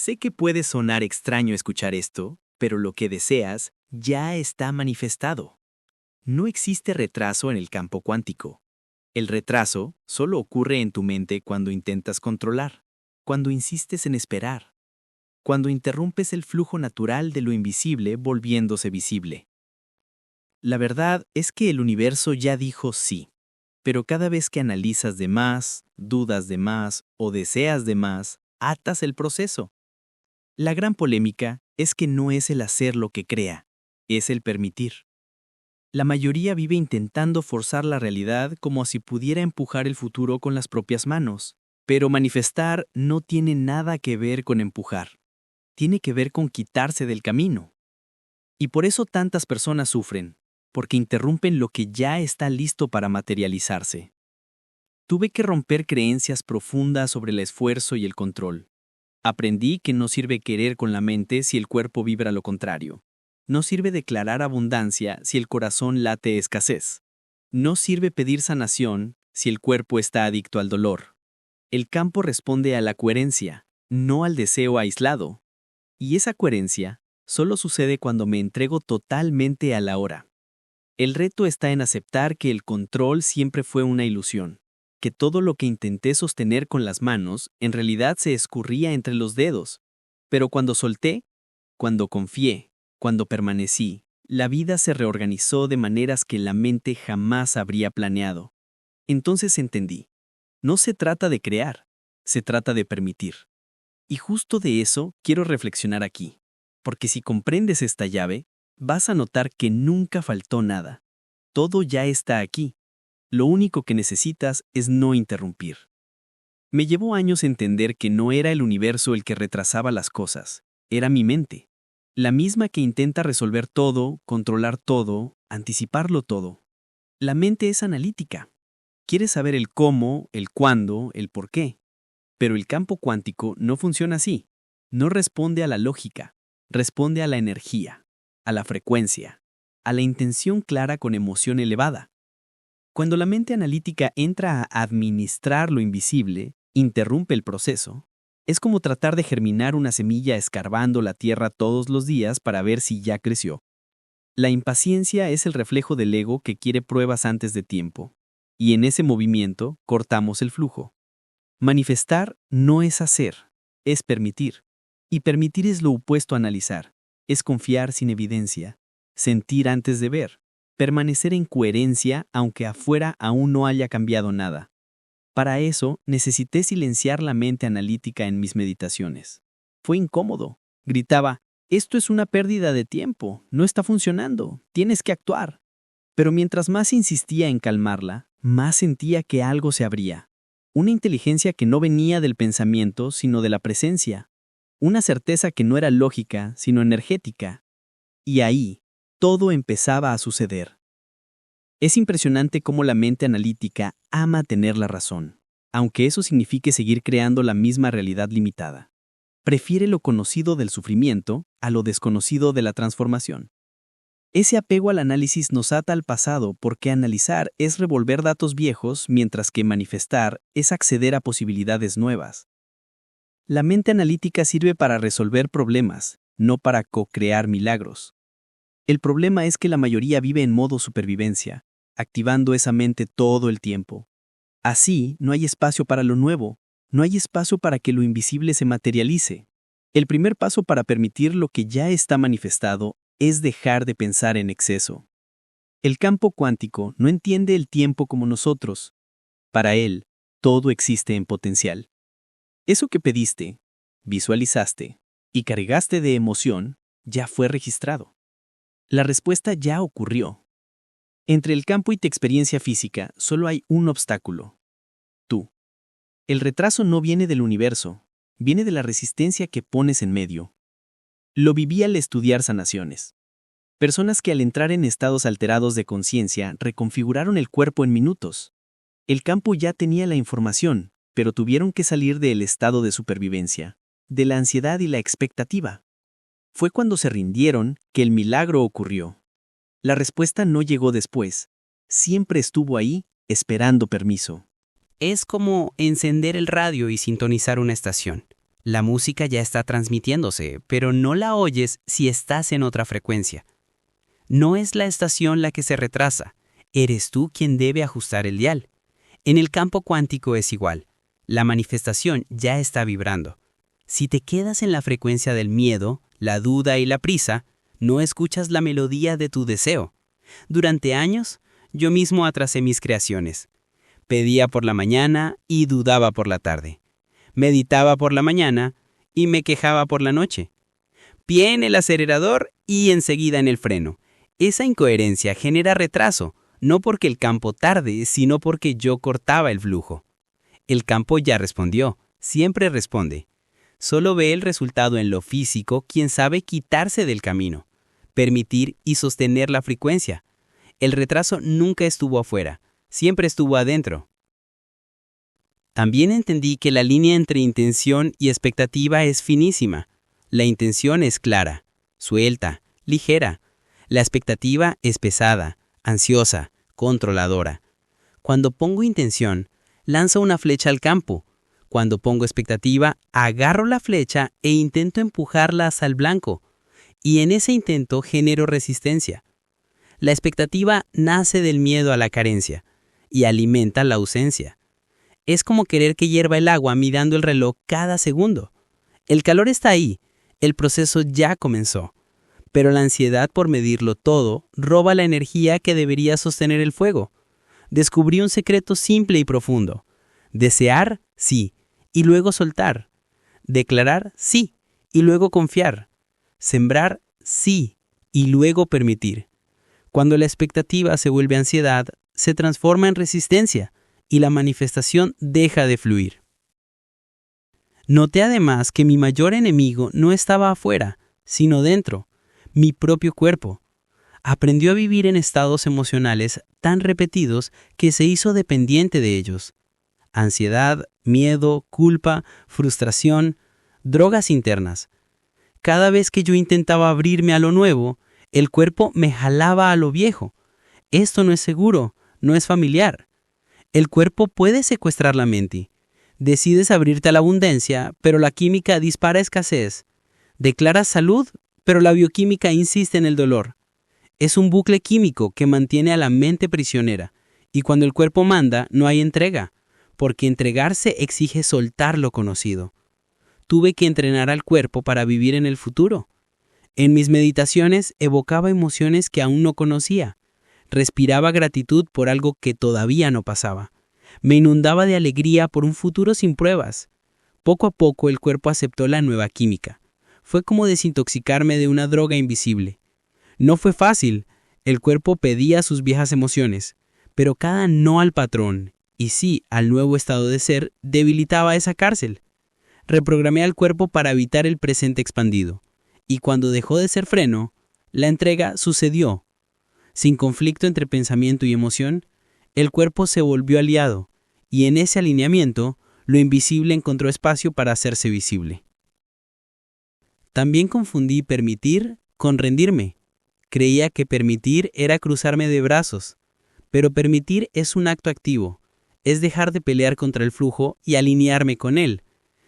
Sé que puede sonar extraño escuchar esto, pero lo que deseas ya está manifestado. No existe retraso en el campo cuántico. El retraso solo ocurre en tu mente cuando intentas controlar, cuando insistes en esperar, cuando interrumpes el flujo natural de lo invisible volviéndose visible. La verdad es que el universo ya dijo sí, pero cada vez que analizas de más, dudas de más o deseas de más, atas el proceso. La gran polémica es que no es el hacer lo que crea, es el permitir. La mayoría vive intentando forzar la realidad como si pudiera empujar el futuro con las propias manos, pero manifestar no tiene nada que ver con empujar, tiene que ver con quitarse del camino. Y por eso tantas personas sufren, porque interrumpen lo que ya está listo para materializarse. Tuve que romper creencias profundas sobre el esfuerzo y el control. Aprendí que no sirve querer con la mente si el cuerpo vibra lo contrario. No sirve declarar abundancia si el corazón late escasez. No sirve pedir sanación si el cuerpo está adicto al dolor. El campo responde a la coherencia, no al deseo aislado. Y esa coherencia solo sucede cuando me entrego totalmente a la hora. El reto está en aceptar que el control siempre fue una ilusión, que todo lo que intenté sostener con las manos en realidad se escurría entre los dedos. Pero cuando solté, cuando confié, cuando permanecí, la vida se reorganizó de maneras que la mente jamás habría planeado. Entonces entendí, no se trata de crear, se trata de permitir. Y justo de eso quiero reflexionar aquí, porque si comprendes esta llave, vas a notar que nunca faltó nada. Todo ya está aquí. Lo único que necesitas es no interrumpir. Me llevó años entender que no era el universo el que retrasaba las cosas, era mi mente. La misma que intenta resolver todo, controlar todo, anticiparlo todo. La mente es analítica. Quiere saber el cómo, el cuándo, el por qué. Pero el campo cuántico no funciona así. No responde a la lógica, responde a la energía, a la frecuencia, a la intención clara con emoción elevada. Cuando la mente analítica entra a administrar lo invisible, interrumpe el proceso. Es como tratar de germinar una semilla escarbando la tierra todos los días para ver si ya creció. La impaciencia es el reflejo del ego que quiere pruebas antes de tiempo. Y en ese movimiento cortamos el flujo. Manifestar no es hacer, es permitir. Y permitir es lo opuesto a analizar. Es confiar sin evidencia, sentir antes de ver, permanecer en coherencia aunque afuera aún no haya cambiado nada. Para eso, necesité silenciar la mente analítica en mis meditaciones. Fue incómodo. Gritaba, esto es una pérdida de tiempo, no está funcionando, tienes que actuar. Pero mientras más insistía en calmarla, más sentía que algo se abría. Una inteligencia que no venía del pensamiento, sino de la presencia. Una certeza que no era lógica, sino energética. Y ahí, todo empezaba a suceder. Es impresionante cómo la mente analítica ama tener la razón, aunque eso signifique seguir creando la misma realidad limitada. Prefiere lo conocido del sufrimiento a lo desconocido de la transformación. Ese apego al análisis nos ata al pasado porque analizar es revolver datos viejos, mientras que manifestar es acceder a posibilidades nuevas. La mente analítica sirve para resolver problemas, no para co-crear milagros. El problema es que la mayoría vive en modo supervivencia, activando esa mente todo el tiempo. Así, no hay espacio para lo nuevo, no hay espacio para que lo invisible se materialice. El primer paso para permitir lo que ya está manifestado es dejar de pensar en exceso. El campo cuántico no entiende el tiempo como nosotros. Para él, todo existe en potencial. Eso que pediste, visualizaste y cargaste de emoción ya fue registrado. La respuesta ya ocurrió. Entre el campo y tu experiencia física solo hay un obstáculo: tú. El retraso no viene del universo, viene de la resistencia que pones en medio. Lo viví al estudiar sanaciones. Personas que al entrar en estados alterados de conciencia reconfiguraron el cuerpo en minutos. El campo ya tenía la información, pero tuvieron que salir del estado de supervivencia, de la ansiedad y la expectativa. Fue cuando se rindieron que el milagro ocurrió. La respuesta no llegó después, siempre estuvo ahí, esperando permiso. Es como encender el radio y sintonizar una estación. La música ya está transmitiéndose, pero no la oyes si estás en otra frecuencia. No es la estación la que se retrasa, eres tú quien debe ajustar el dial. En el campo cuántico es igual. La manifestación ya está vibrando. Si te quedas en la frecuencia del miedo, la duda y la prisa, no escuchas la melodía de tu deseo. Durante años, yo mismo atrasé mis creaciones. Pedía por la mañana y dudaba por la tarde. Meditaba por la mañana y me quejaba por la noche. Pie en el acelerador y enseguida en el freno. Esa incoherencia genera retraso, no porque el campo tarde, sino porque yo cortaba el flujo. El campo ya respondió, siempre responde. Solo ve el resultado en lo físico quien sabe quitarse del camino, permitir y sostener la frecuencia. El retraso nunca estuvo afuera, siempre estuvo adentro. También entendí que la línea entre intención y expectativa es finísima. La intención es clara, suelta, ligera. La expectativa es pesada, ansiosa, controladora. Cuando pongo intención, lanzo una flecha al campo. Cuando pongo expectativa, agarro la flecha e intento empujarla hacia el blanco. Y en ese intento genero resistencia. La expectativa nace del miedo a la carencia y alimenta la ausencia. Es como querer que hierva el agua mirando el reloj cada segundo. El calor está ahí, el proceso ya comenzó. Pero la ansiedad por medirlo todo roba la energía que debería sostener el fuego. Descubrí un secreto simple y profundo. Desear, sí, y luego soltar. Declarar, sí, y luego confiar. Sembrar, sí, y luego permitir. Cuando la expectativa se vuelve ansiedad, se transforma en resistencia y la manifestación deja de fluir. Noté además que mi mayor enemigo no estaba afuera, sino dentro, mi propio cuerpo. Aprendió a vivir en estados emocionales tan repetidos que se hizo dependiente de ellos. Ansiedad, miedo, culpa, frustración, drogas internas. Cada vez que yo intentaba abrirme a lo nuevo, el cuerpo me jalaba a lo viejo. Esto no es seguro, no es familiar. El cuerpo puede secuestrar la mente. Decides abrirte a la abundancia, pero la química dispara escasez. Declaras salud, pero la bioquímica insiste en el dolor. Es un bucle químico que mantiene a la mente prisionera. Y cuando el cuerpo manda, no hay entrega, porque entregarse exige soltar lo conocido. Tuve que entrenar al cuerpo para vivir en el futuro. En mis meditaciones evocaba emociones que aún no conocía. Respiraba gratitud por algo que todavía no pasaba. Me inundaba de alegría por un futuro sin pruebas. Poco a poco el cuerpo aceptó la nueva química. Fue como desintoxicarme de una droga invisible. No fue fácil. El cuerpo pedía sus viejas emociones, pero cada no al patrón, y sí al nuevo estado de ser, debilitaba esa cárcel. Reprogramé al cuerpo para evitar el presente expandido. Y cuando dejó de ser freno, la entrega sucedió. Sin conflicto entre pensamiento y emoción, el cuerpo se volvió aliado, y en ese alineamiento, lo invisible encontró espacio para hacerse visible. También confundí permitir con rendirme. Creía que permitir era cruzarme de brazos, pero permitir es un acto activo, es dejar de pelear contra el flujo y alinearme con él,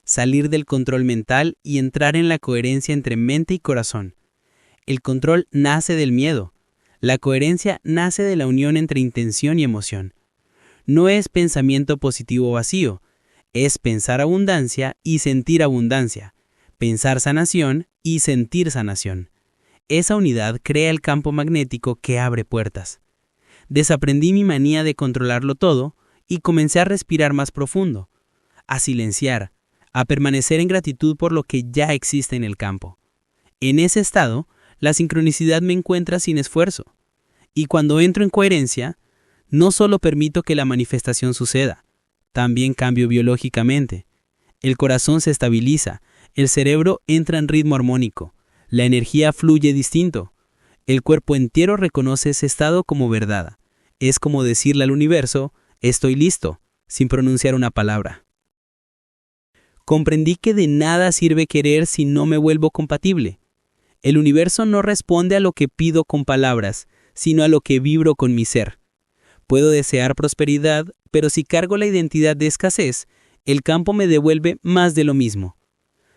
salir del control mental y entrar en la coherencia entre mente y corazón. El control nace del miedo. La coherencia nace de la unión entre intención y emoción. No es pensamiento positivo vacío, es pensar abundancia y sentir abundancia, pensar sanación y sentir sanación. Esa unidad crea el campo magnético que abre puertas. Desaprendí mi manía de controlarlo todo y comencé a respirar más profundo, a silenciar, a permanecer en gratitud por lo que ya existe en el campo. En ese estado, la sincronicidad me encuentra sin esfuerzo. Y cuando entro en coherencia, no solo permito que la manifestación suceda, también cambio biológicamente. El corazón se estabiliza, el cerebro entra en ritmo armónico, la energía fluye distinto. El cuerpo entero reconoce ese estado como verdad. Es como decirle al universo, estoy listo, sin pronunciar una palabra. Comprendí que de nada sirve querer si no me vuelvo compatible. El universo no responde a lo que pido con palabras, sino a lo que vibro con mi ser. Puedo desear prosperidad, pero si cargo la identidad de escasez, el campo me devuelve más de lo mismo.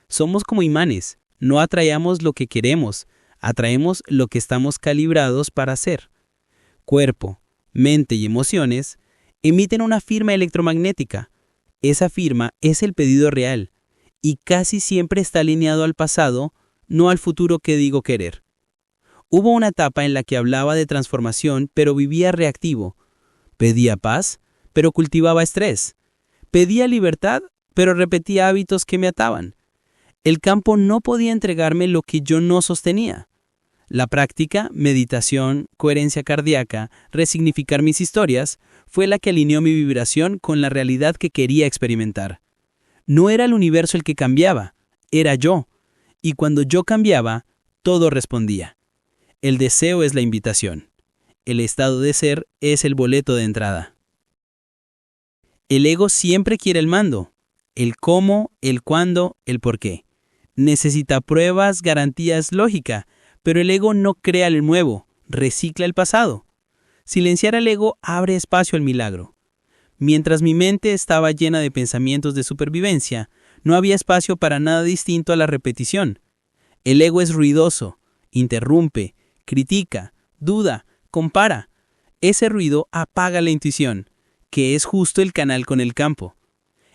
Somos como imanes, no atraemos lo que queremos, atraemos lo que estamos calibrados para hacer. Cuerpo, mente y emociones emiten una firma electromagnética. Esa firma es el pedido real y casi siempre está alineado al pasado, no al futuro que digo querer. Hubo una etapa en la que hablaba de transformación, pero vivía reactivo. Pedía paz, pero cultivaba estrés. Pedía libertad, pero repetía hábitos que me ataban. El campo no podía entregarme lo que yo no sostenía. La práctica, meditación, coherencia cardíaca, resignificar mis historias, fue la que alineó mi vibración con la realidad que quería experimentar. No era el universo el que cambiaba, era yo. Y cuando yo cambiaba, todo respondía. El deseo es la invitación. El estado de ser es el boleto de entrada. El ego siempre quiere el mando. El cómo, el cuándo, el por qué. Necesita pruebas, garantías, lógica, pero el ego no crea el nuevo, recicla el pasado. Silenciar al ego abre espacio al milagro. Mientras mi mente estaba llena de pensamientos de supervivencia, no había espacio para nada distinto a la repetición. El ego es ruidoso, interrumpe, critica, duda, compara. Ese ruido apaga la intuición, que es justo el canal con el campo.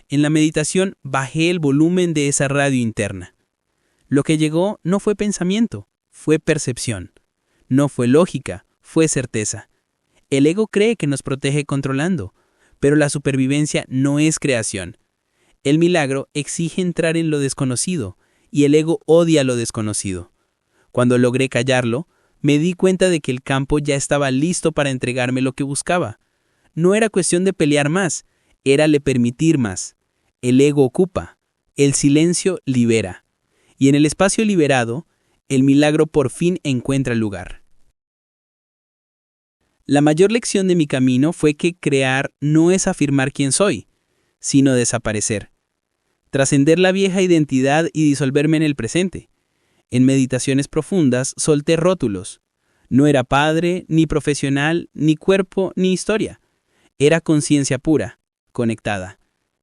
En la meditación bajé el volumen de esa radio interna. Lo que llegó no fue pensamiento, fue percepción. No fue lógica, fue certeza. El ego cree que nos protege controlando, pero la supervivencia no es creación. El milagro exige entrar en lo desconocido, y el ego odia lo desconocido. Cuando logré callarlo, me di cuenta de que el campo ya estaba listo para entregarme lo que buscaba. No era cuestión de pelear más, era le permitir más. El ego ocupa, el silencio libera. Y en el espacio liberado, el milagro por fin encuentra lugar. La mayor lección de mi camino fue que crear no es afirmar quién soy, sino desaparecer. Trascender la vieja identidad y disolverme en el presente. En meditaciones profundas solté rótulos. No era padre, ni profesional, ni cuerpo, ni historia. Era conciencia pura, conectada.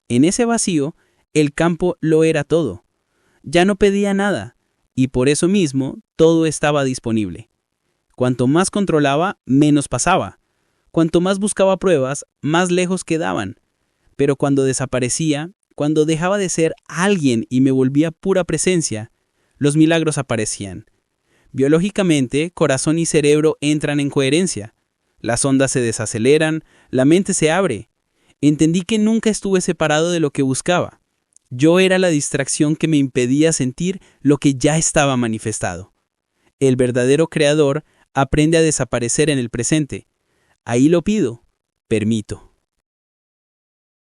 En ese vacío, el campo lo era todo. Ya no pedía nada, y por eso mismo todo estaba disponible. Cuanto más controlaba, menos pasaba. Cuanto más buscaba pruebas, más lejos quedaban. Pero cuando desaparecía, cuando dejaba de ser alguien y me volvía pura presencia, los milagros aparecían. Biológicamente, corazón y cerebro entran en coherencia. Las ondas se desaceleran, la mente se abre. Entendí que nunca estuve separado de lo que buscaba. Yo era la distracción que me impedía sentir lo que ya estaba manifestado. El verdadero creador aprende a desaparecer en el presente. Ahí lo pido, permito.